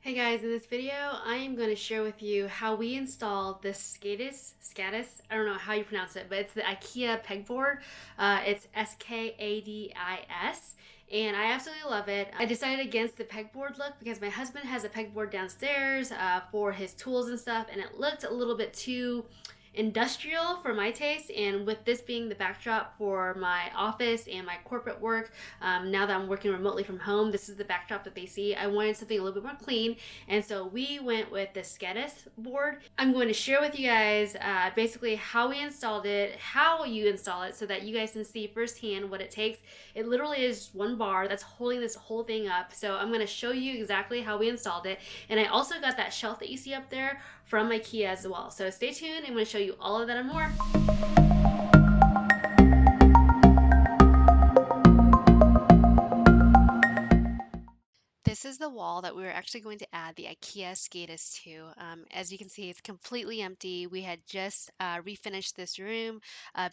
Hey guys, in this video, I am going to share with you how we installed this Skadis. I don't know how you pronounce it, but it's the Ikea Pegboard. It's Skadis, and I absolutely love it. I decided against the pegboard look because my husband has a pegboard downstairs for his tools and stuff, and it looked a little bit too industrial for my taste. And with this being the backdrop for my office and my corporate work, now that I'm working remotely from home, this is the backdrop that they see. I wanted something a little bit more clean, and so we went with the Skadis board. I'm going to share with you guys basically how we installed it, how you install it, so that you guys can see firsthand what it takes. It literally is one bar that's holding this whole thing up. So I'm going to show you exactly how we installed it. And I also got that shelf that you see up there from IKEA as well. So stay tuned. I'm going to show you all of that and more. This is the wall that we were actually going to add the IKEA Skadis to. As you can see, it's completely empty. We had just refinished this room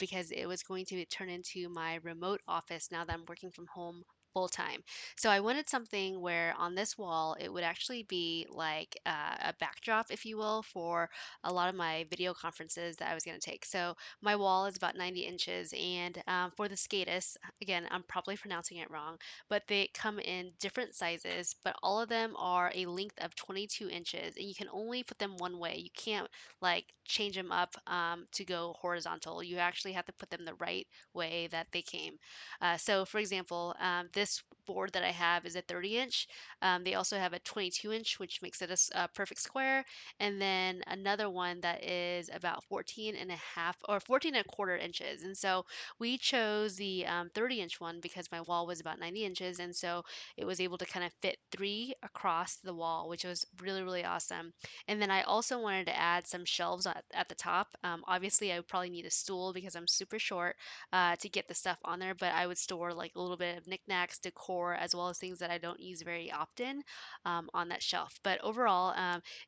because it was going to turn into my remote office now that I'm working from home full time. So I wanted something where on this wall it would actually be like a backdrop, if you will, for a lot of my video conferences that I was going to take. So my wall is about 90 inches, and for the Skadis, again, I'm probably pronouncing it wrong, but they come in different sizes, but all of them are a length of 22 inches, and you can only put them one way. You can't like change them up to go horizontal. You actually have to put them the right way that they came. So, for example, this board that I have is a 30 inch. They also have a 22 inch, which makes it a perfect square, and then another one that is about 14 and a half or 14 and a quarter inches. And so we chose the 30-inch one because my wall was about 90 inches, and so it was able to kind of fit three across the wall, which was really, really awesome. And then I also wanted to add some shelves at the top. Obviously, I would probably need a stool because I'm super short to get the stuff on there, but I would store like a little bit of knickknacks, decor, as well as things that I don't use very often on that shelf. But overall,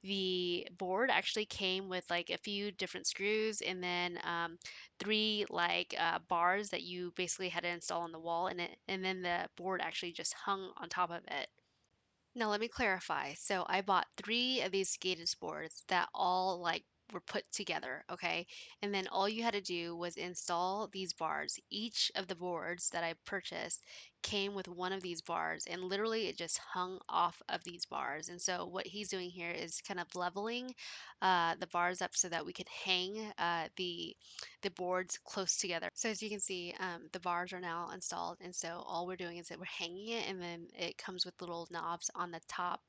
the board actually came with like a few different screws, and then three like bars that you basically had to install on the wall, and then the board actually just hung on top of it. Now let me clarify. So I bought three of these skated boards that all like were put together, okay? And then all you had to do was install these bars. Each of the boards that I purchased came with one of these bars, and literally it just hung off of these bars. And so what he's doing here is kind of leveling the bars up so that we could hang the boards close together. So as you can see, the bars are now installed, and so all we're doing is that we're hanging it, and then it comes with little knobs on the top,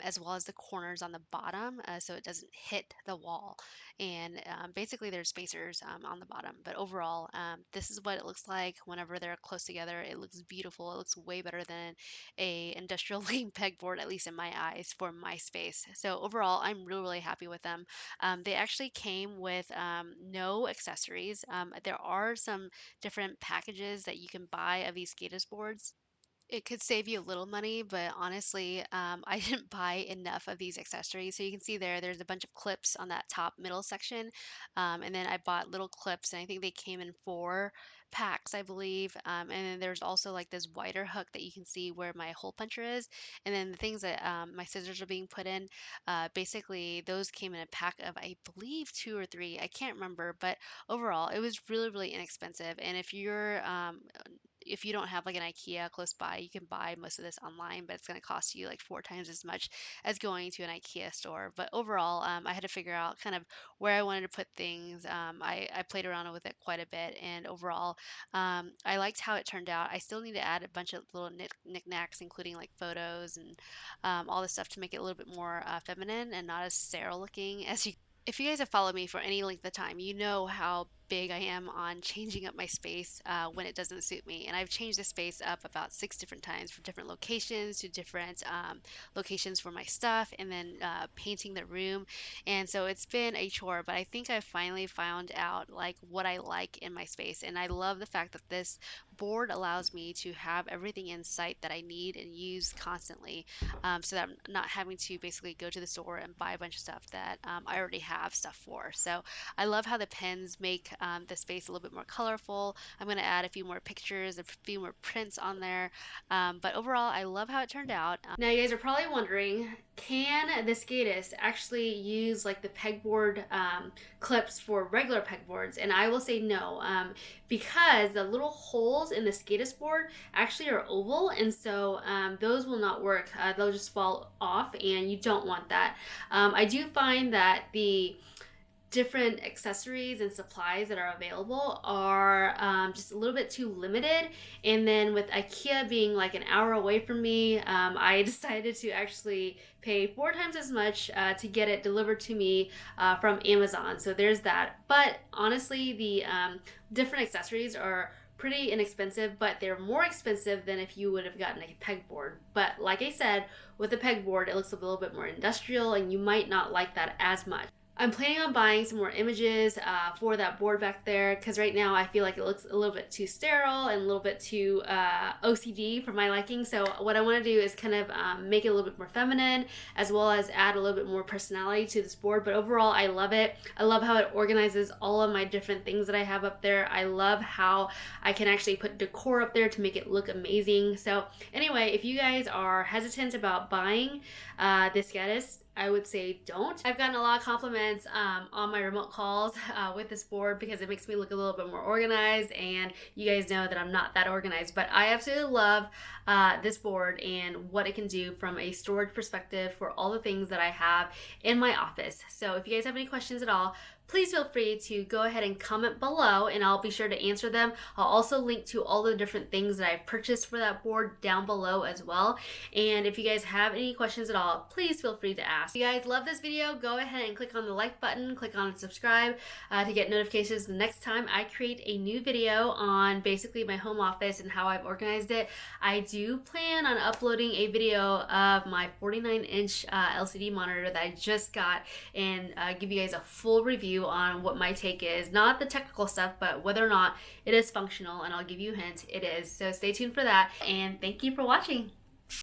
as well as the corners on the bottom, so it doesn't hit the wall. And basically, there's spacers on the bottom. But overall, this is what it looks like whenever they're close together. It looks beautiful. It looks way better than a industrial looking pegboard, at least in my eyes, for my space. So overall, I'm really, really happy with them. They actually came with no accessories. There are some different packages that you can buy of these Skatus boards. It could save you a little money, but honestly, I didn't buy enough of these accessories. So you can see there's a bunch of clips on that top middle section. And then I bought little clips, and I think they came in four packs, I believe. And then there's also like this wider hook that you can see where my hole puncher is. And then the things that my scissors are being put in, basically those came in a pack of, I believe, two or three. I can't remember, but overall, it was really, really inexpensive. And if you don't have like an IKEA close by, you can buy most of this online, but it's going to cost you like four times as much as going to an IKEA store. But overall, I had to figure out kind of where I wanted to put things. I played around with it quite a bit, and overall, I liked how it turned out. I still need to add a bunch of little knickknacks, including like photos and all this stuff to make it a little bit more feminine and not as sterile looking as you. If you guys have followed me for any length of time, you know how big I am on changing up my space when it doesn't suit me. And I've changed the space up about six different times, from different locations to different locations for my stuff, and then painting the room. And so it's been a chore, but I think I finally found out like what I like in my space. And I love the fact that this board allows me to have everything in sight that I need and use constantly, so that I'm not having to basically go to the store and buy a bunch of stuff that I already have stuff for. So I love how the pens make the space a little bit more colorful. I'm going to add a few more pictures, a few more prints on there. But overall, I love how it turned out. Now you guys are probably wondering, can the Skadis actually use like the pegboard clips for regular pegboards? And I will say no, because the little holes in the Skadis board actually are oval, and so those will not work. They'll just fall off, and you don't want that. I do find that the different accessories and supplies that are available are just a little bit too limited. And then with Ikea being like an hour away from me, I decided to actually pay 4 times as much to get it delivered to me from Amazon. So there's that. But honestly, the different accessories are pretty inexpensive, but they're more expensive than if you would have gotten a pegboard. But like I said, with a pegboard, it looks a little bit more industrial, and you might not like that as much. I'm planning on buying some more images for that board back there, because right now I feel like it looks a little bit too sterile and a little bit too OCD for my liking. So what I want to do is kind of make it a little bit more feminine, as well as add a little bit more personality to this board. But overall, I love it. I love how it organizes all of my different things that I have up there. I love how I can actually put decor up there to make it look amazing. So anyway, if you guys are hesitant about buying this Skadis, I would say don't. I've gotten a lot of compliments on my remote calls with this board, because it makes me look a little bit more organized, and you guys know that I'm not that organized. But I absolutely love this board and what it can do from a storage perspective for all the things that I have in my office. So if you guys have any questions at all, please feel free to go ahead and comment below, and I'll be sure to answer them. I'll also link to all the different things that I've purchased for that board down below as well. And if you guys have any questions at all, please feel free to ask. If you guys love this video, go ahead and click on the like button, click on subscribe to get notifications the next time I create a new video on basically my home office and how I've organized it. I do plan on uploading a video of my 49-inch LCD monitor that I just got, and give you guys a full review on what my take is, not the technical stuff, but whether or not it is functional, and I'll give you a hint, it is. So stay tuned for that, and thank you for watching.